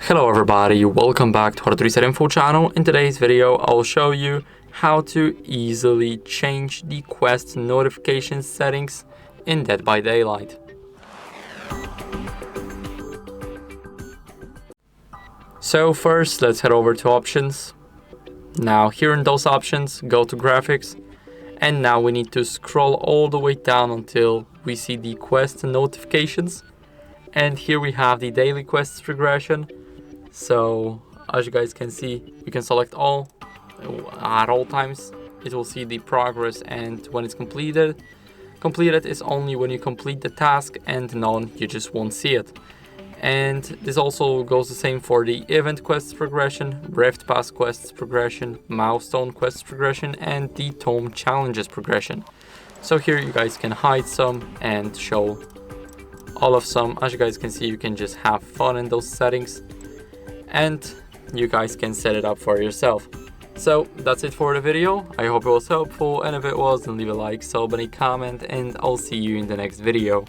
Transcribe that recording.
Hello everybody, welcome back to our Reset Info channel. In today's video, I'll show you how to easily change the quest notification settings in Dead by Daylight. So first, let's head over to options. Now here in those options, go to graphics, and now we need to scroll all the way down until we see the quest notifications. And here we have the daily quests progression. So as you guys can see, you can select all at all times. It will see the progress and when it's completed. Completed is only when you complete the task, and none, you just won't see it. And this also goes the same for the event quests progression, Rift Pass quests progression, Milestone quests progression, and the Tome challenges progression. So here you guys can hide some and show all of some. As you guys can see, you can just have fun in those settings, and you guys can set it up for yourself. So that's it for the video. I hope it was helpful, and if it was, then leave a like, sub, and a comment, and I'll see you in the next video.